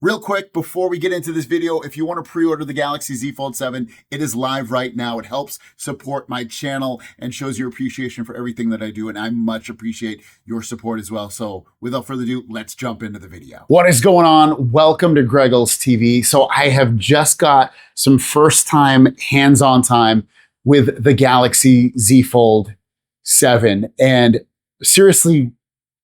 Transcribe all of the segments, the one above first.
Real quick, before we get into this video, if you want to pre-order the Galaxy Z Fold 7, it is live right now. It helps support my channel and shows your appreciation for everything that I do, and I much appreciate your support as well. So without further ado, let's jump into the video. What is going on? Welcome to Greggles TV. So I have just got some first-time hands-on time with the Galaxy Z Fold 7, and seriously,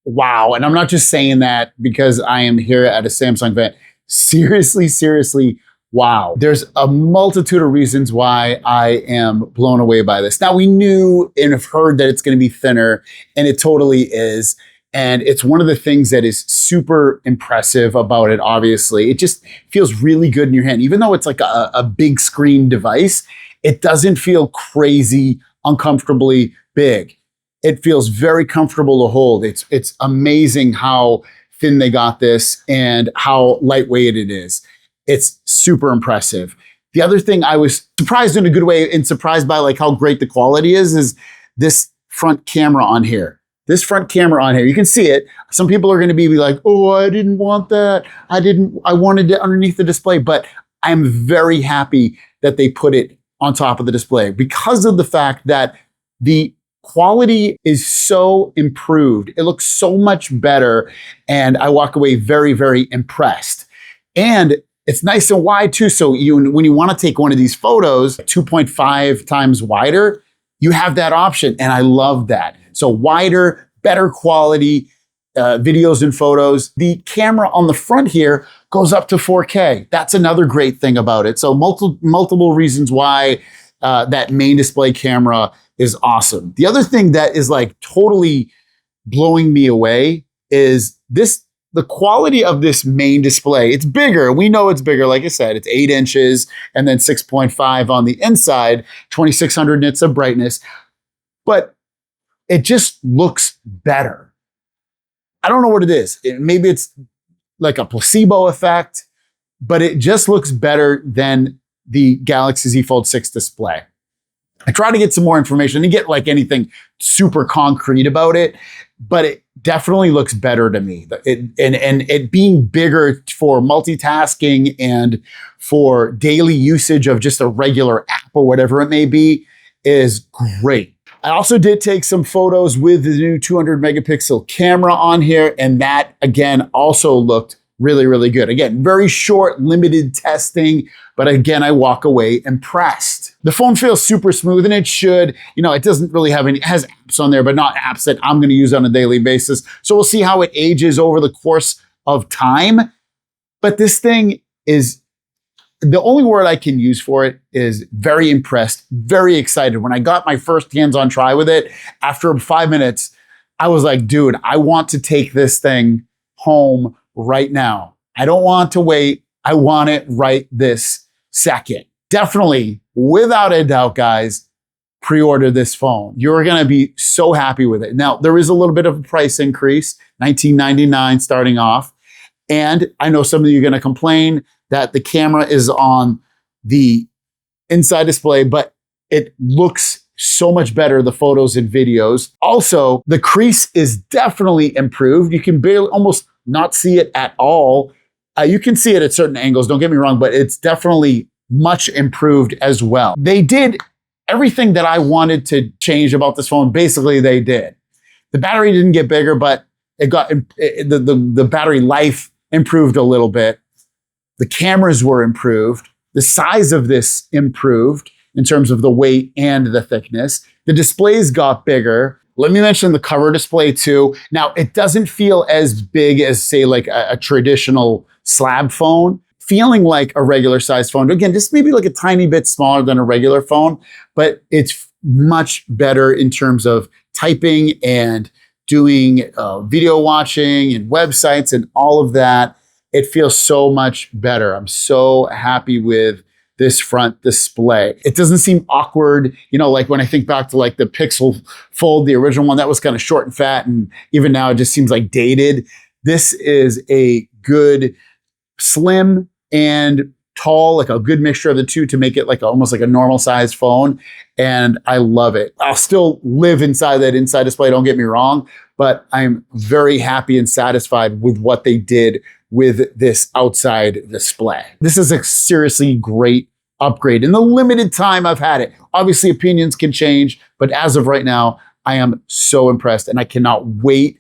wow. And I'm not just saying that because I am here at a Samsung event. Seriously, wow. There's a multitude of reasons why I am blown away by this. Now, we knew and have heard that it's going to be thinner, and it totally is. And it's one of the things that is super impressive about it, obviously. It just feels really good in your hand. Even though it's like a big screen device, it doesn't feel crazy, uncomfortably big. It feels very comfortable to hold. It's amazing how thin they got this and how lightweight it is. It's super impressive. The other thing I was surprised in a good way and surprised by like how great the quality is this front camera on here. This front camera on here, you can see it. Some people are going to be like, oh, I didn't want that. I wanted it underneath the display, but I'm very happy that they put it on top of the display because of the fact that the quality is so improved. It looks so much better, and I walk away very impressed. And it's nice and wide too, so when you want to take one of these photos 2.5 times wider, you have that option, and I love that. So wider, better quality videos and photos. The camera on the front here goes up to 4K. That's another great thing about it. So multiple reasons why that main display camera is awesome. The other thing that is like totally blowing me away is the quality of this main display. It's bigger. We know it's bigger. Like I said, it's 8 inches and then 6.5 on the inside, 2600 nits of brightness, but it just looks better. I don't know what it is. Maybe it's like a placebo effect, but it just looks better than the Galaxy Z Fold 6 display. I try to get some more information and get like anything super concrete about it, but it definitely looks better to me. It being bigger for multitasking and for daily usage of just a regular app or whatever it may be is great. I also did take some photos with the new 200 megapixel camera on here, and that again also looked really good. Again, very short, limited testing, but again, I walk away impressed. The phone feels super smooth, and it should. It doesn't really have it has apps on there, but not apps that I'm going to use on a daily basis. So we'll see how it ages over the course of time. But this thing is, the only word I can use for it is very impressed, very excited. When I got my first hands-on try with it, after 5 minutes, I was like, dude, I want to take this thing home right now. I don't want to wait. I want it right this second. Definitely, without a doubt, guys, pre-order this phone. You're going to be so happy with it. Now, there is a little bit of a price increase, $19.99 starting off. And I know some of you are going to complain that the camera is on the inside display, but it looks so much better, the photos and videos. Also, the crease is definitely improved. You can barely almost not see it at all. You can see it at certain angles, don't get me wrong, but it's definitely much improved as well. They did everything that I wanted to change about this phone. Basically, they did. The battery didn't get bigger, but the battery life improved a little bit. The cameras were improved. The size of this improved in terms of the weight and the thickness. The displays got bigger. Let me mention the cover display too. Now, it doesn't feel as big as, say, like a traditional slab phone, feeling like a regular sized phone. Again, just maybe like a tiny bit smaller than a regular phone, but it's much better in terms of typing and doing video watching and websites and all of that. It feels so much better. I'm so happy with this front display. It doesn't seem awkward. Like when I think back to like the Pixel Fold, the original one, that was kind of short and fat. And even now it just seems like dated. This is a good slim and tall, like a good mixture of the two to make it like almost like a normal sized phone. And I love it. I'll still live inside that inside display, don't get me wrong, but I'm very happy and satisfied with what they did with this outside display. This is a seriously great upgrade in the limited time I've had it. Obviously, opinions can change, but as of right now, I am so impressed and I cannot wait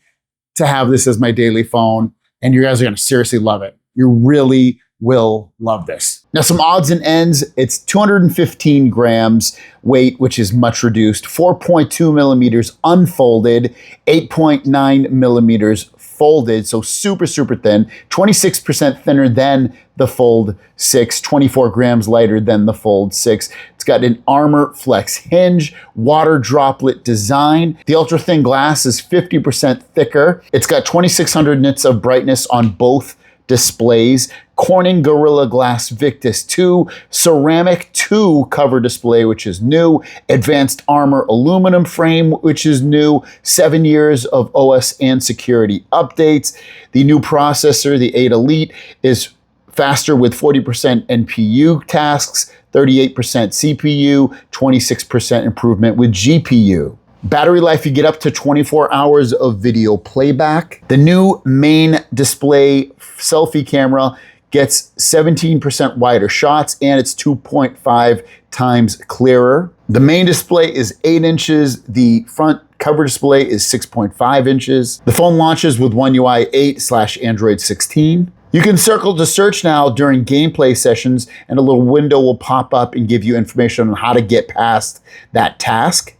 to have this as my daily phone. And you guys are going to seriously love it. You really will love this. Now, some odds and ends. It's 215 grams weight, which is much reduced, 4.2 millimeters unfolded, 8.9 millimeters folded, so super, super thin, 26% thinner than the Fold 6, 24 grams lighter than the Fold 6. It's got an Armor Flex hinge, water droplet design. The ultra thin glass is 50% thicker. It's got 2600 nits of brightness on both displays. Corning Gorilla Glass Victus 2, Ceramic 2 cover display, which is new, Advanced Armor aluminum frame, which is new, 7 years of OS and security updates. The new processor, the 8 Elite, is faster with 40% NPU tasks, 38% CPU, 26% improvement with GPU. Battery life, you get up to 24 hours of video playback. The new main display selfie camera gets 17% wider shots and it's 2.5 times clearer. The main display is 8 inches. The front cover display is 6.5 inches. The phone launches with One UI 8/Android 16. You can circle to search now during gameplay sessions and a little window will pop up and give you information on how to get past that task.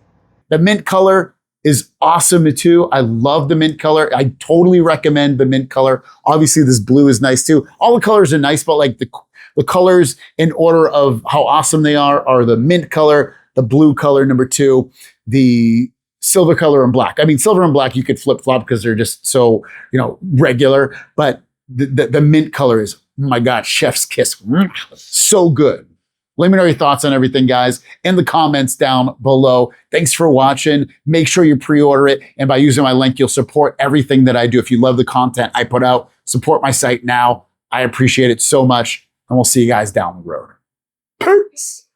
The mint color is awesome too. I love the mint color. I totally recommend the mint color. Obviously, this blue is nice too. All the colors are nice, but like the colors in order of how awesome they are the mint color, the blue color, number 2, the silver color and black. I mean, silver and black, you could flip flop because they're just so, regular, but the mint color is, oh my God, chef's kiss. So good. Let me know your thoughts on everything, guys, in the comments down below. Thanks for watching. Make sure you pre-order it. And by using my link, you'll support everything that I do. If you love the content I put out, support my site now. I appreciate it so much. And we'll see you guys down the road. Peace.